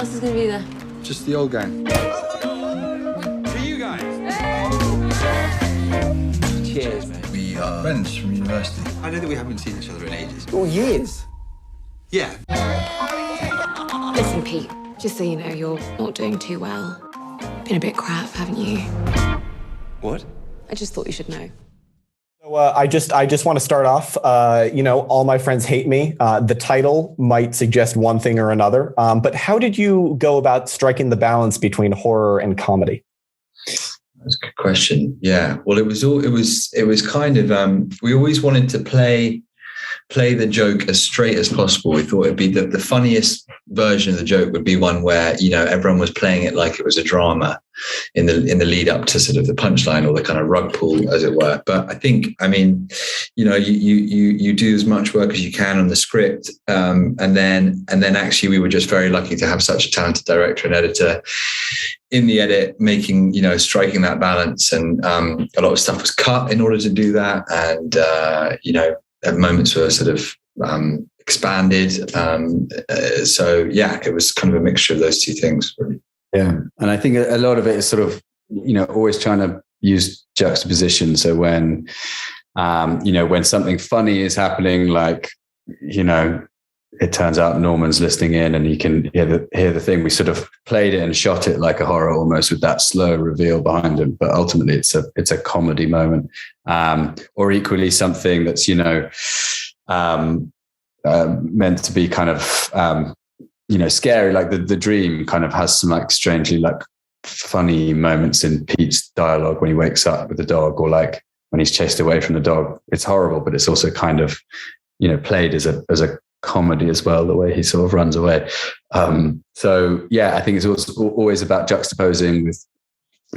else is going to be there? Just the old gang. To you guys. Cheers, mate. We are friends from university. I know that we haven't seen each other in ages. Oh, years? Yeah. Listen, Pete, just so you know, you're not doing too well. Been a bit crap, haven't you? What? I just thought you should know. So I just want to start off, all my friends hate me. The title might suggest one thing or another, but how did you go about striking the balance between horror and comedy? That's a good question. Yeah. Well, it was kind of, we always wanted to play the joke as straight as possible. We thought it'd be the funniest version of the joke would be one where, everyone was playing it like it was a drama in the lead up to sort of the punchline or the kind of rug pull, as it were. But I think, you do as much work as you can on the script. And then actually we were just very lucky to have such a talented director and editor in the edit, making, striking that balance. And a lot of stuff was cut in order to do that. And, at moments were sort of expanded. So yeah, it was kind of a mixture of those two things, really. Yeah. And I think a lot of it is sort of, always trying to use juxtaposition. So when something funny is happening, like, it turns out Norman's listening in and he can hear the thing. We sort of played it and shot it like a horror almost, with that slow reveal behind him. But ultimately it's a comedy moment. Or equally something that's, meant to be kind of, scary. Like the dream kind of has some like strangely like funny moments in Pete's dialogue when he wakes up with the dog, or like when he's chased away from the dog. It's horrible, but it's also kind of, played as a comedy as well, the way he sort of runs away. So yeah, I think it's always about juxtaposing with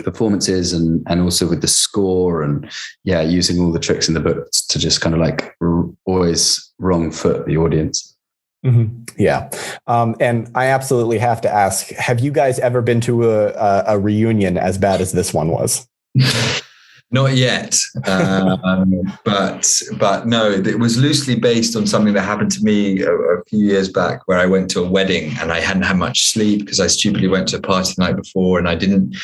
performances and also with the score, and yeah, using all the tricks in the book to just kind of like always wrong foot the audience. Mm-hmm. Yeah. And I absolutely have to ask, have you guys ever been to a reunion as bad as this one was? Not yet, but no, it was loosely based on something that happened to me a few years back, where I went to a wedding and I hadn't had much sleep because I stupidly went to a party the night before, and I didn't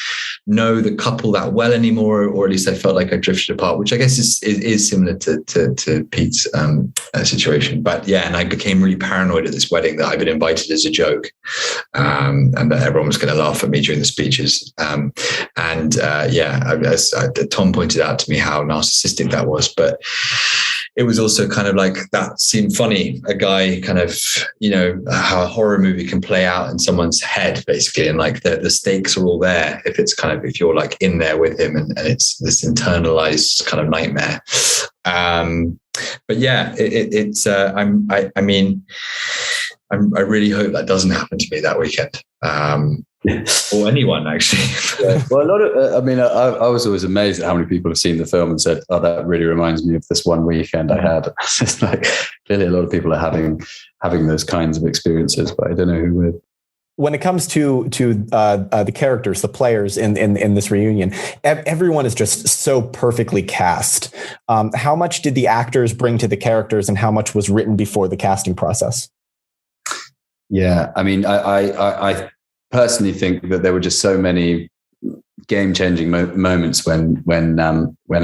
know the couple that well anymore, or at least I felt like I drifted apart, which I guess is similar to Pete's situation. But yeah, and I became really paranoid at this wedding that I'd been invited as a joke, and that everyone was going to laugh at me during the speeches. Tom pointed out to me how narcissistic that was, but it was also kind of like, that seemed funny. A guy kind of, how a horror movie can play out in someone's head, basically. And like the stakes are all there if you're like in there with him, and it's this internalized kind of nightmare. But yeah, I really hope that doesn't happen to me that weekend. Or anyone, actually. Yeah. Well, a lot of, I was always amazed at how many people have seen the film and said, "Oh, that really reminds me of this one weekend I had." It's like, clearly a lot of people are having those kinds of experiences, but I don't know who would. When it comes to the characters, the players in this reunion, everyone is just so perfectly cast. How much did the actors bring to the characters, and how much was written before the casting process? Yeah, I personally think that there were just so many game-changing moments when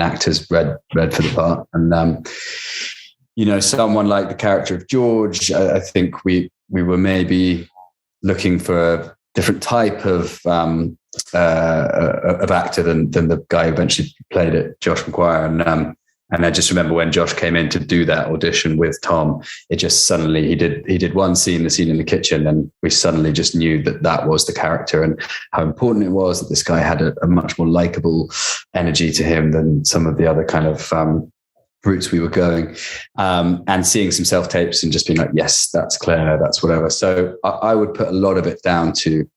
actors read for the part, and someone like the character of George, I think we were maybe looking for a different type of actor than the guy who eventually played it, Josh McGuire, and I just remember when Josh came in to do that audition with Tom, it just suddenly, he did one scene, the scene in the kitchen, and we suddenly just knew that was the character, and how important it was that this guy had a much more likable energy to him than some of the other kind of routes we were going. And seeing some self-tapes and just being like, yes, that's Claire, that's whatever. So I would put a lot of it down to,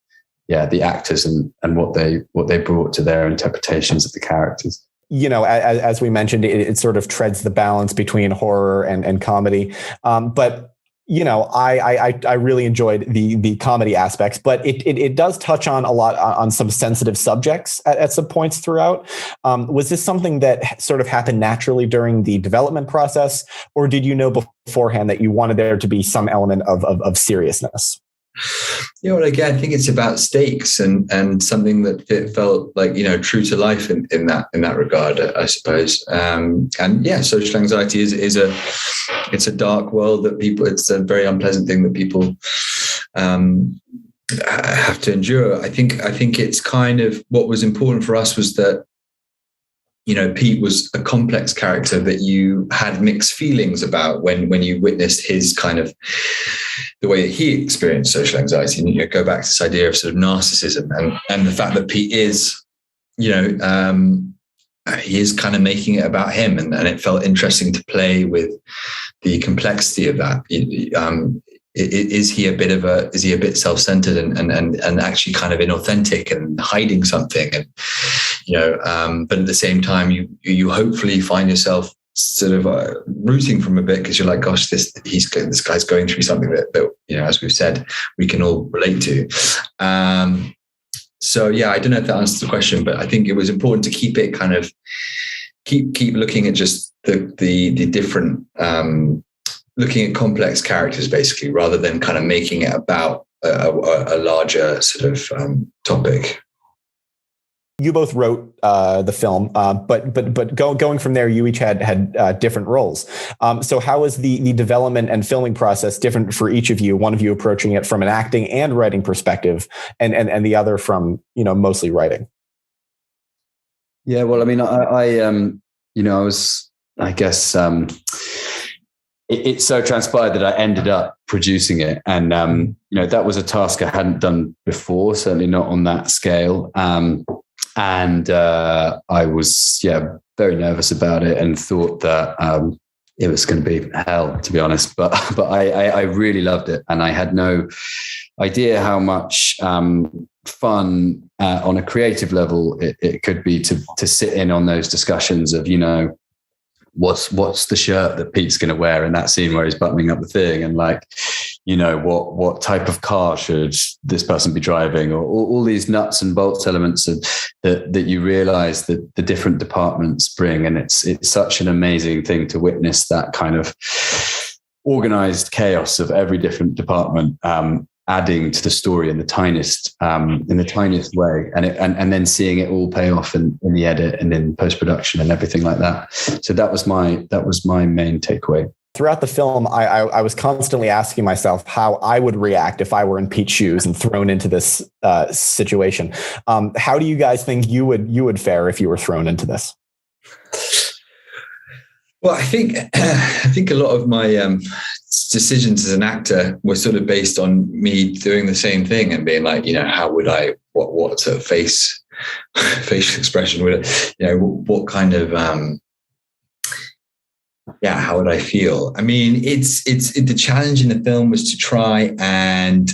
the actors and what they brought to their interpretations of the characters. As we mentioned, it sort of treads the balance between horror and comedy. But I really enjoyed the comedy aspects, but it does touch on a lot on some sensitive subjects at some points throughout. Was this something that sort of happened naturally during the development process, or did you know beforehand that you wanted there to be some element of seriousness? Yeah, well, again, I think it's about stakes and something that it felt like, true to life in that regard, I suppose. And yeah, social anxiety is a dark world that it's a very unpleasant thing that people have to endure. I think it's kind of what was important for us was that, Pete was a complex character that you had mixed feelings about when you witnessed his kind of the way that he experienced social anxiety. And go back to this idea of sort of narcissism and the fact that Pete is, he is kind of making it about him, and it felt interesting to play with the complexity of that. Is he a bit self-centered and actually kind of inauthentic and hiding something? And, but at the same time, you hopefully find yourself sort of rooting from a bit, because you're like, gosh, this guy's going through something that as we've said, we can all relate to. So yeah, I don't know if that answers the question, but I think it was important to keep it kind of keep looking at just the different looking at complex characters, basically, rather than kind of making it about a larger sort of topic. You both wrote the film, but going from there, you each had different roles. So how was the development and filming process different for each of you? One of you approaching it from an acting and writing perspective, and the other from mostly writing. Yeah, well, I mean, I guess. It so transpired that I ended up producing it, and that was a task I hadn't done before, certainly not on that scale. And I was very nervous about it and thought that it was going to be hell, to be honest. But I really loved it, and I had no idea how much fun on a creative level it could be to sit in on those discussions of what's the shirt that Pete's going to wear in that scene where he's buttoning up the thing, and what type of car should this person be driving, or all these nuts and bolts elements that you realize that the different departments bring. And it's such an amazing thing to witness that kind of organized chaos of every different department adding to the story in the tiniest way, and then seeing it all pay off in the edit and in post-production and everything like that. So that was my main takeaway. Throughout the film, I was constantly asking myself how I would react if I were in Pete's shoes and thrown into this situation. How do you guys think you would fare if you were thrown into this? Well, I think a lot of my decisions as an actor were sort of based on me doing the same thing and being like, how would I, what sort of facial expression would it, what kind of, how would I feel? I mean, it's the challenge in the film was to try and,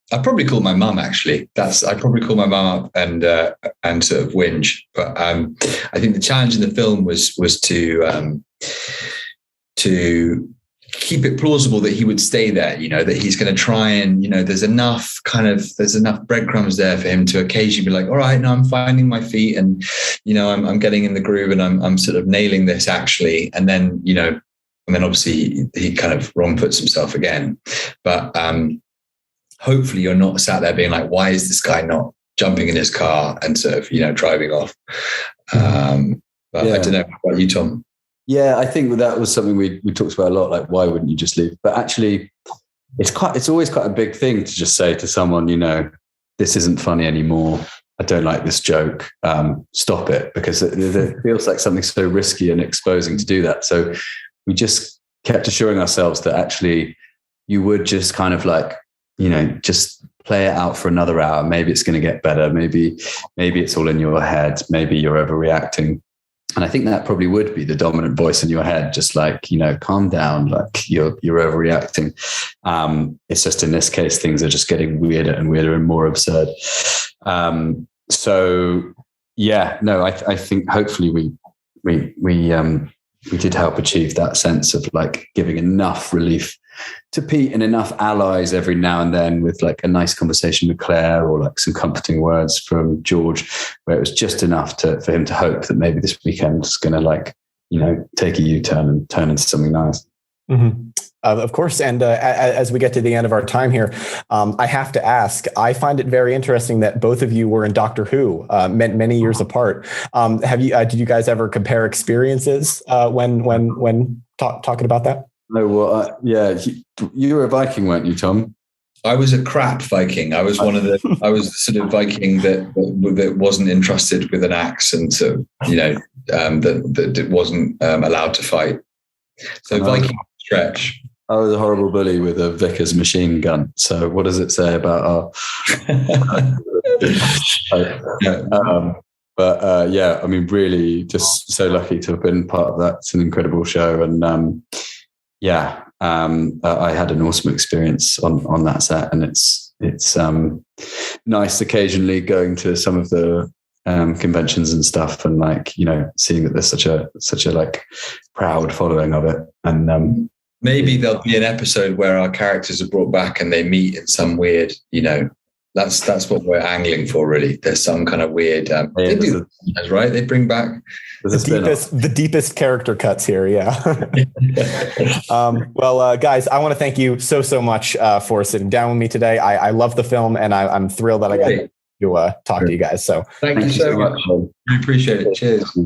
I probably call my mum, actually. I probably call my mum up and sort of whinge. But I think the challenge in the film was to keep it plausible that he would stay there, that he's going to try and, there's enough breadcrumbs there for him to occasionally be like, all right, now I'm finding my feet and, I'm getting in the groove and I'm sort of nailing this actually. And then, obviously he kind of wrong puts himself again. But hopefully you're not sat there being like, why is this guy not jumping in his car and sort of, driving off? But I don't know about you, Tom. Yeah, I think that was something we talked about a lot. Like, why wouldn't you just leave? But actually, it's always quite a big thing to just say to someone, this isn't funny anymore. I don't like this joke. Stop it, because it feels like something so risky and exposing to do that. So we just kept assuring ourselves that actually you would just kind of like, just play it out for another hour. Maybe it's going to get better. Maybe it's all in your head. Maybe you're overreacting. And I think that probably would be the dominant voice in your head, just like, calm down, like you're overreacting. It's just in this case, things are just getting weirder and weirder and more absurd. I think hopefully we did help achieve that sense of like giving enough relief to Pete and enough allies every now and then with like a nice conversation with Claire or like some comforting words from George, where it was just enough for him to hope that maybe this weekend is going to like, take a U-turn and turn into something nice. Mm-hmm. Of course. And as we get to the end of our time here, I have to ask, I find it very interesting that both of you were in Doctor Who many years apart. Did you guys ever compare experiences when talking about that? No, well, yeah, you were a Viking, weren't you, Tom? I was a crap Viking. I was I was the sort of Viking that wasn't entrusted with an axe and that wasn't allowed to fight. So Viking stretch. I was a horrible bully with a Vickers machine gun. So what does it say about our? Yeah, I mean, really, just so lucky to have been part of that. It's an incredible show, and I had an awesome experience on that set, and it's nice occasionally going to some of the conventions and stuff, and seeing that there's such a like proud following of it, and maybe there'll be an episode where our characters are brought back and they meet in some weird, that's what we're angling for, really. There's some kind of weird, they do that, right? They bring back the deepest character cuts here. Yeah. Well, guys, I want to thank you so much for sitting down with me today. I love the film, and I'm thrilled that I got to talk to you guys. So thank you so much. We appreciate it. Cheers.